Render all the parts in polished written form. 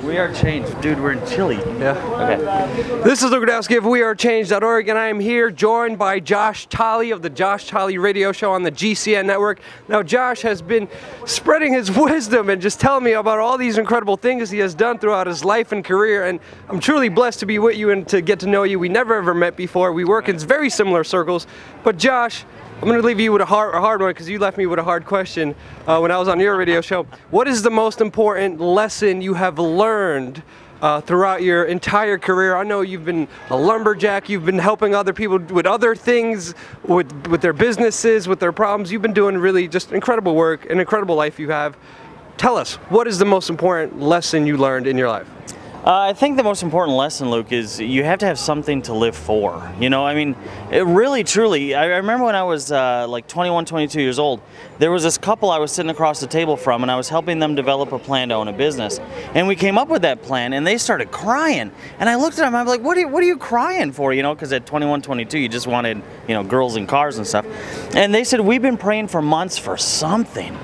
WeAreChange. Dude, we're in Chile. Yeah. Okay. This is Luke Rudkowski of WeAreChange.org, and I am here joined by Josh Tolley of the Josh Tolley radio show on the GCN network. Now, Josh has been spreading his wisdom and just telling me about all these incredible things he has done throughout his life and career, and I'm truly blessed to be with you and to get to know you. We never ever met before. We work in very similar circles, but Josh, I'm going to leave you with a hard one because you left me with a hard question when I was on your radio show. What is the most important lesson you have learned throughout your entire career? I know you've been a lumberjack, you've been helping other people with other things, with their businesses, with their problems. You've been doing really just incredible work, an incredible life you have. Tell us, what is the most important lesson you learned in your life? I think the most important lesson, Luke, is you have to have something to live for. You know, I mean, it really, truly, I remember when I was like 21, 22 years old, there was this couple I was sitting across the table from, and I was helping them develop a plan to own a business. And we came up with that plan, and they started crying. And I looked at them, I'm like, what are you crying for? You know, because at 21, 22, you just wanted, you know, girls and cars and stuff. And they said, we've been praying for months for something.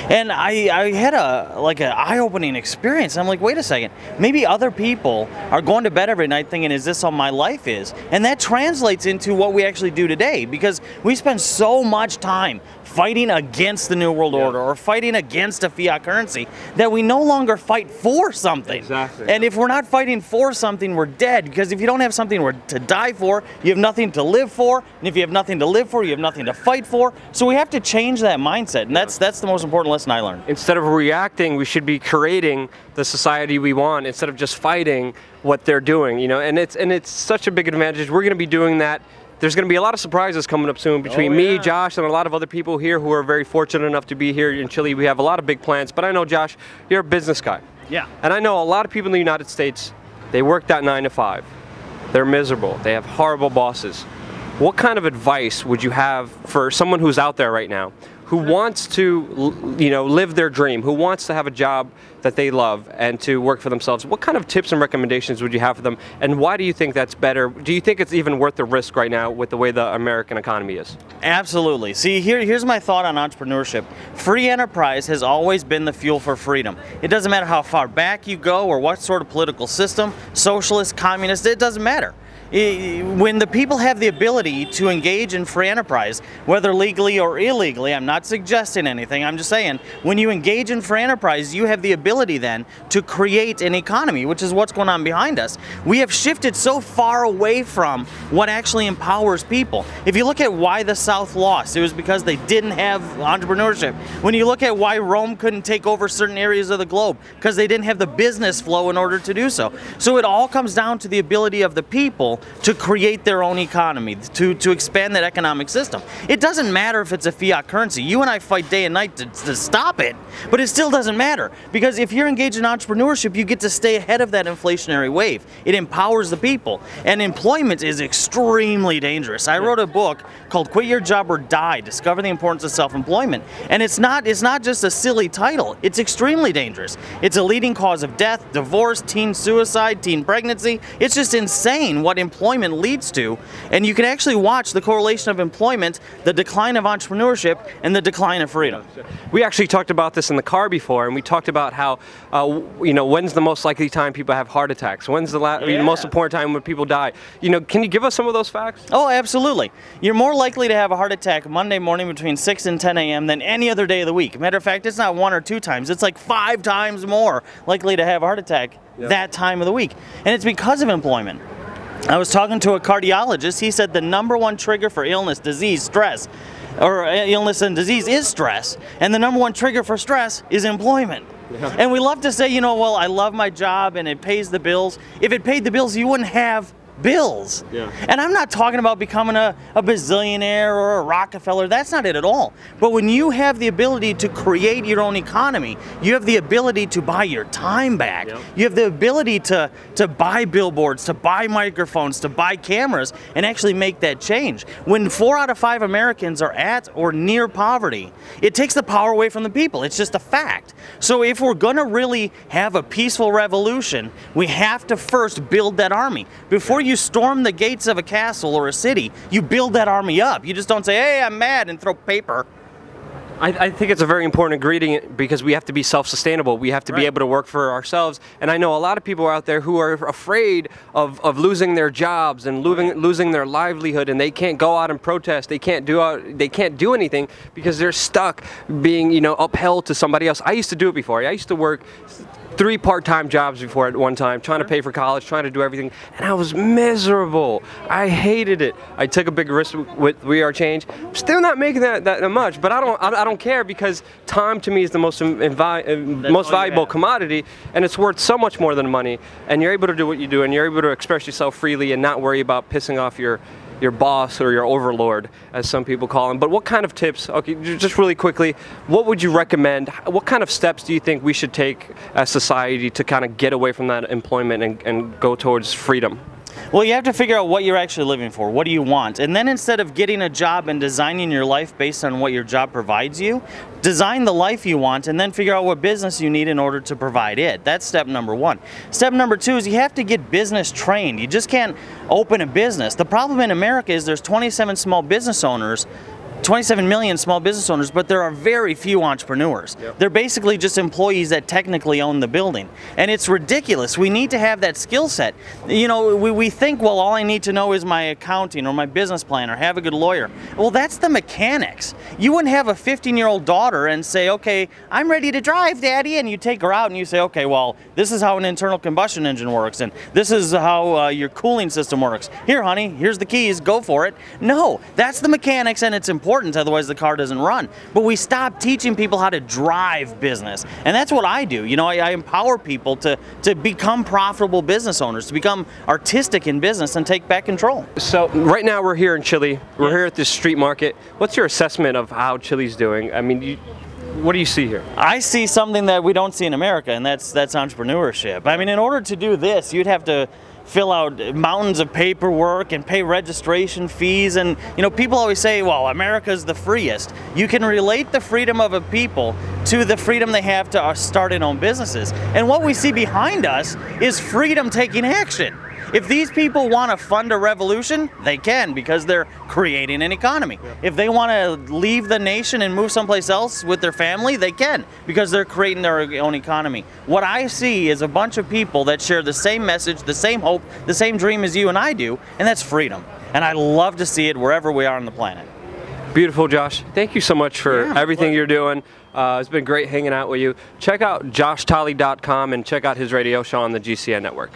And I had an eye-opening experience. I'm like, wait a second, maybe other people are going to bed every night thinking, is this all my life is? And that translates into what we actually do today, because we spend so much time fighting against the New World Order or fighting against a fiat currency that we no longer fight for something. Exactly. And if we're not fighting for something, we're dead, because if you don't have something to die for, you have nothing to live for, and if you have nothing to live for, you have nothing to fight for. So we have to change that mindset, and that's the most important lesson I learned. Instead of reacting, we should be creating the society we want instead of just fighting what they're doing, you know, and it's such a big advantage. We're going to be doing that. There's going to be a lot of surprises coming up soon between me, Josh, and a lot of other people here who are very fortunate enough to be here in Chile. We have a lot of big plans, but I know, Josh, you're a business guy. Yeah. And I know a lot of people in the United States, they work that 9 to 5. They're miserable. They have horrible bosses. What kind of advice would you have for someone who's out there right now who wants to, you know, live their dream, who wants to have a job that they love and to work for themselves? What kind of tips and recommendations would you have for them, and why do you think that's better? Do you think it's even worth the risk right now with the way the American economy is? Absolutely. See, here's my thought on entrepreneurship. Free enterprise has always been the fuel for freedom. It doesn't matter how far back you go or what sort of political system, socialist, communist, it doesn't matter. When the people have the ability to engage in free enterprise, whether legally or illegally, I'm not suggesting anything, I'm just saying, when you engage in free enterprise, you have the ability then to create an economy, which is what's going on behind us. We have shifted so far away from what actually empowers people. If you look at why the South lost, it was because they didn't have entrepreneurship. When you look at why Rome couldn't take over certain areas of the globe, because they didn't have the business flow in order to do so. So it all comes down to the ability of the people to create their own economy, to expand that economic system. It doesn't matter if it's a fiat currency. You and I fight day and night to stop it, but it still doesn't matter, because if you're engaged in entrepreneurship, you get to stay ahead of that inflationary wave. It empowers the people, and employment is extremely dangerous. I wrote a book called Quit Your Job or Die, Discover the Importance of Self-Employment, and it's not just a silly title. It's extremely dangerous. It's a leading cause of death, divorce, teen suicide, teen pregnancy. It's just insane what employment leads to, and you can actually watch the correlation of employment, the decline of entrepreneurship, and the decline of freedom. We actually talked about this in the car before, and we talked about how, you know, when's the most likely time people have heart attacks? When's the most important time when people die? You know, can you give us some of those facts? Oh, absolutely. You're more likely to have a heart attack Monday morning between 6 and 10 a.m. than any other day of the week. Matter of fact, it's not 1 or 2 times. It's like 5 times more likely to have a heart attack that time of the week. And it's because of employment. I was talking to a cardiologist. He said the #1 trigger for illness, disease, stress, or illness and disease is stress. And the #1 trigger for stress is employment. Yeah. And we love to say, you know, well, I love my job and it pays the bills. If it paid the bills, you wouldn't have bills. Yeah. And I'm not talking about becoming a bazillionaire or a Rockefeller. That's not it at all. But when you have the ability to create your own economy, you have the ability to buy your time back. Yep. You have the ability to buy billboards, to buy microphones, to buy cameras, and actually make that change. When 4 out of 5 Americans are at or near poverty, it takes the power away from the people. It's just a fact. So if we're going to really have a peaceful revolution, we have to first build that army. Before you storm the gates of a castle or a city, you build that army up. You just don't say, hey, I'm mad, and throw paper. I think it's a very important ingredient because we have to be self-sustainable. We have to be able to work for ourselves. And I know a lot of people out there who are afraid of losing their jobs and losing their livelihood, and they can't go out and protest. They can't do anything because they're stuck being, you know, upheld to somebody else. I used to do it before. I used to work 3 part-time jobs before at one time, trying to pay for college, trying to do everything, and I was miserable. I hated it. I took a big risk with WeAreChange. I'm still not making that much, but I don't care because time to me is the most valuable commodity, and it's worth so much more than money. And you're able to do what you do, and you're able to express yourself freely and not worry about pissing off your boss or your overlord, as some people call him. But what kind of tips, okay, just really quickly, what would you recommend? What kind of steps do you think we should take as society to kind of get away from that employment and go towards freedom? Well, you have to figure out what you're actually living for. What do you want? And then instead of getting a job and designing your life based on what your job provides you, design the life you want and then figure out what business you need in order to provide it. That's step number 1. Step number 2 is you have to get business trained. You just can't open a business. The problem in America is there's 27 million small business owners, but there are very few entrepreneurs. Yep. They're basically just employees that technically own the building. And it's ridiculous. We need to have that skill set. You know, we think, well, all I need to know is my accounting or my business plan or have a good lawyer. Well, that's the mechanics. You wouldn't have a 15-year-old daughter and say, okay, I'm ready to drive, Daddy, and you take her out and you say, okay, well, this is how an internal combustion engine works, and this is how your cooling system works. Here, honey, here's the keys, go for it. No, that's the mechanics, and it's important. Otherwise the car doesn't run. But we stop teaching people how to drive business, and that's what I do. You know, I empower people to become profitable business owners, to become artistic in business and take back control. So right now we're here in Chile. We're here at this street market. What's your assessment of how Chile's doing? I mean, what do you see here? I see something that we don't see in America, and that's entrepreneurship. I mean, in order to do this, you'd have to fill out mountains of paperwork and pay registration fees, and you know, people always say, well, America's the freest. You can relate the freedom of a people to the freedom they have to start and own businesses. And what we see behind us is freedom taking action. If these people want to fund a revolution, they can, because they're creating an economy. If they want to leave the nation and move someplace else with their family, they can, because they're creating their own economy. What I see is a bunch of people that share the same message, the same hope, the same dream as you and I do, and that's freedom. And I love to see it wherever we are on the planet. Beautiful, Josh. Thank you so much for everything you're doing. It's been great hanging out with you. Check out JoshTolley.com and check out his radio show on the GCN network.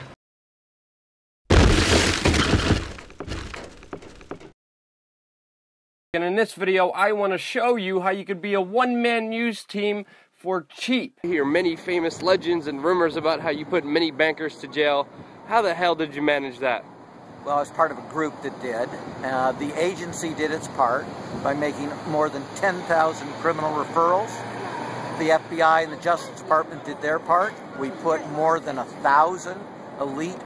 And in this video, I want to show you how you could be a one-man news team for cheap. You hear many famous legends and rumors about how you put many bankers to jail. How the hell did you manage that? Well, I was part of a group that did. The agency did its part by making more than 10,000 criminal referrals. The FBI and the Justice Department did their part. We put more than 1,000 elite